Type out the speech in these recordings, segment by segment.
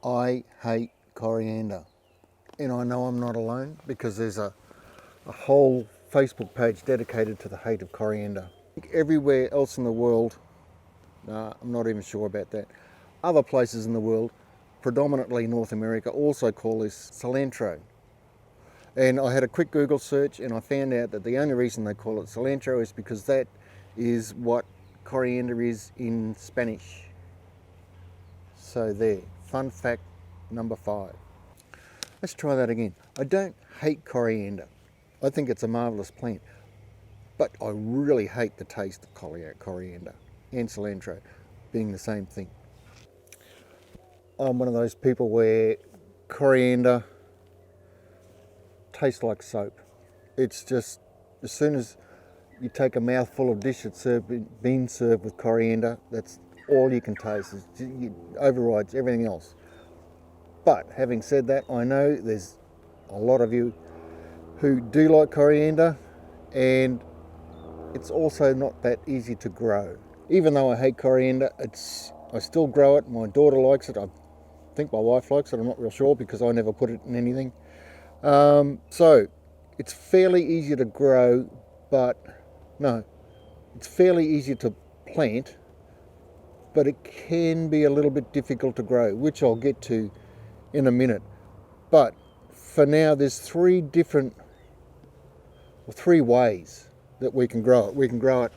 I hate coriander. And I know I'm not alone because there's a whole Facebook page dedicated to the hate of coriander. Everywhere else in the world, I'm not even sure about that. Other places in the world, predominantly North America, also call this cilantro. And I had a quick Google search and I found out that the only reason they call it cilantro is because that is what coriander is in Spanish. So there, fun fact number 5. Let's try that again. I don't hate coriander. I think it's a marvellous plant. But I really hate the taste of coriander and cilantro being the same thing. I'm one of those people where coriander tastes like soap. It's just, as soon as you take a mouthful of dish that's been served with coriander, that's all you can taste. It overrides everything else. But having said that, I know there's a lot of you who do like coriander, and it's also not that easy to grow. Even though I hate coriander, I still grow it. My daughter likes it. I think my wife likes it. I'm not real sure because I never put it in anything. So it's fairly easy to grow, it's fairly easy to plant, but it can be a little bit difficult to grow, which I'll get to in a minute. But for now, there's 3 ways that we can grow it. We can grow it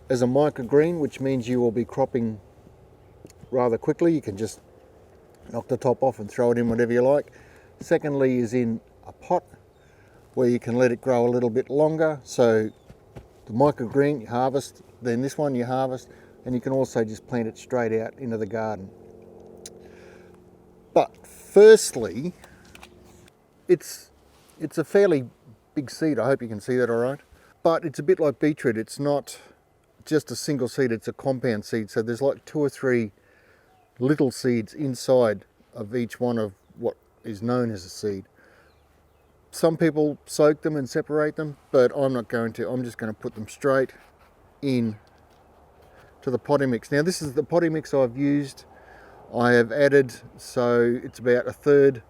as a microgreen, which means you will be cropping rather quickly. You can just knock the top off and throw it in whatever you like. Secondly is in a pot where you can let it grow a little bit longer. So the microgreen you harvest, then this one you harvest, and you can also just plant it straight out into the garden. But firstly, it's a fairly big seed. I hope you can see that all right. But it's a bit like beetroot. It's not just a single seed, it's a compound seed. So there's like 2 or 3 little seeds inside of each one of what is known as a seed. Some people soak them and separate them, but I'm not going to. I'm just going to put them straight in to the potting mix. Now this is the potting mix I've used. I have added, so it's about 1/3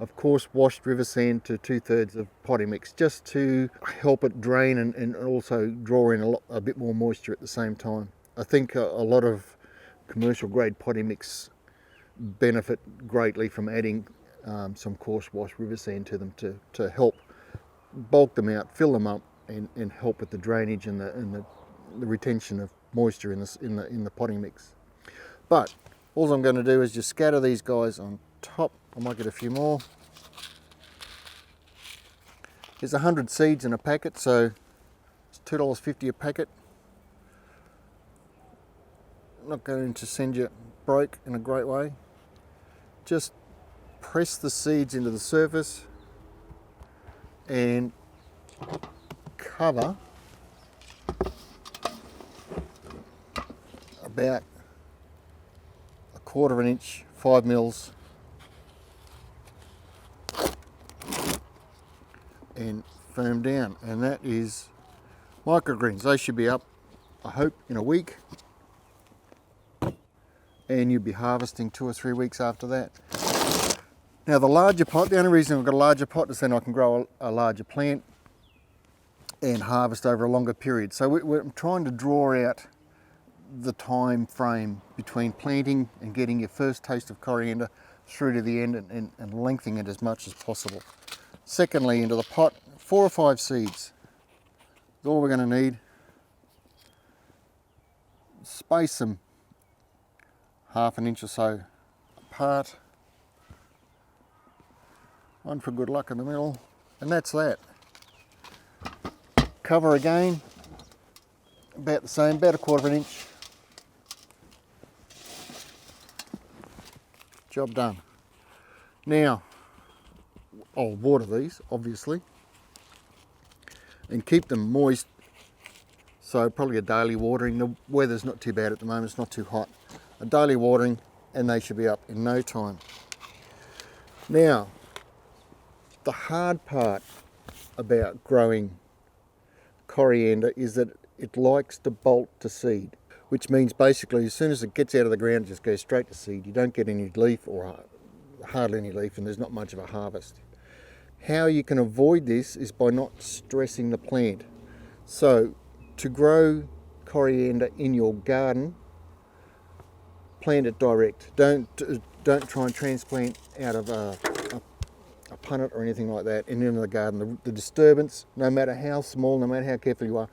of coarse washed river sand to 2/3 of potting mix, just to help it drain and also draw in a bit more moisture at the same time. I think a lot of commercial grade potting mix benefit greatly from adding some coarse washed river sand to them to help bulk them out, fill them up, and help with the drainage and the retention of moisture in the potting mix. But all I'm going to do is just scatter these guys on top. I might get a few more. There's 100 seeds in a packet, so it's $2.50 a packet. I'm not going to send you broke in a great way. Just press the seeds into the surface and cover about 1/4 inch, 5 mils, and firm down. And that is microgreens. They should be up, I hope, in a week, and you'll be harvesting 2 or 3 weeks after that. Now the larger pot, the only reason I've got a larger pot is then I can grow a larger plant and harvest over a longer period. So we're trying to draw out the time frame between planting and getting your first taste of coriander through to the end, and lengthening it as much as possible. Secondly, into the pot, 4 or 5 seeds is all we're going to need. Space them 1/2 inch or so apart. One for good luck in the middle, and that's that. Cover again, about the same, about 1/4 inch. Job done. Now, I'll water these, obviously, and keep them moist. So probably a daily watering. The weather's not too bad at the moment, it's not too hot. A daily watering, and they should be up in no time. Now, the hard part about growing coriander is that it likes to bolt to seed, which means basically as soon as it gets out of the ground, it just goes straight to seed. You don't get any leaf or hardly any leaf and there's not much of a harvest. How you can avoid this is by not stressing the plant. So to grow coriander in your garden, plant it direct. Don't try and transplant out of a punnet or anything like that in the garden. The disturbance, no matter how small, no matter how careful you are,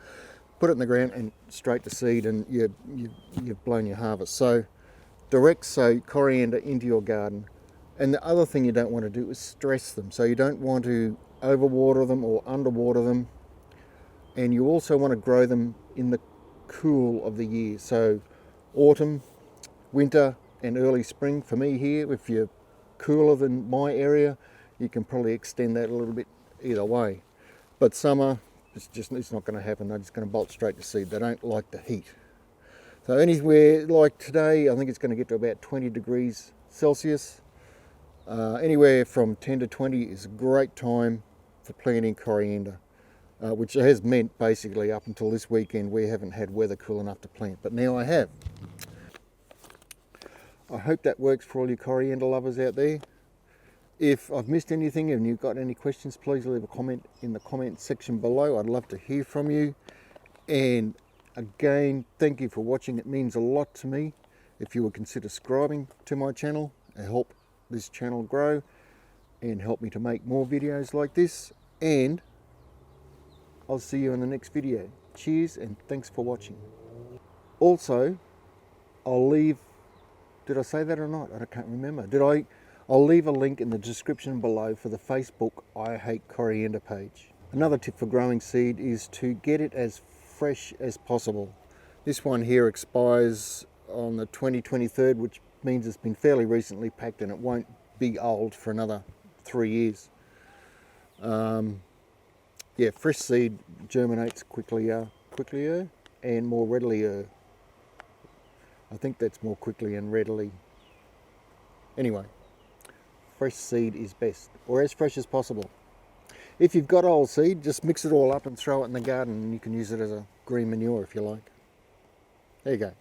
put it in the ground and straight to seed, and you've blown your harvest. So direct sow coriander into your garden. And the other thing you don't want to do is stress them. So you don't want to overwater them or underwater them. And you also want to grow them in the cool of the year. So autumn, winter and early spring. For me here, if you're cooler than my area, you can probably extend that a little bit either way. But summer, it's not going to happen. They're just going to bolt straight to seed. They don't like the heat. So anywhere like today, I think it's going to get to about 20 degrees Celsius. Anywhere from 10 to 20 is a great time for planting coriander, which has meant basically up until this weekend we haven't had weather cool enough to plant, but now I have. I hope that works for all you coriander lovers out there. If I've missed anything and you've got any questions, please leave a comment in the comment section below. I'd love to hear from you. And again, thank you for watching. It means a lot to me if you would consider subscribing to my channel and help this channel grow and help me to make more videos like this. And I'll see you in the next video. Cheers and thanks for watching. Also, I'll leave, did I say that or not? I can't remember. I'll leave a link in the description below for the Facebook I Hate Coriander page. Another tip for growing seed is to get it as fresh as possible. This one here expires on the 23rd, which means it's been fairly recently packed and it won't be old for another 3 years. Yeah, fresh seed germinates quicklier and more readily. I think that's more quickly and readily. Anyway, fresh seed is best, or as fresh as possible. If you've got old seed, just mix it all up and throw it in the garden and you can use it as a green manure if you like. There you go.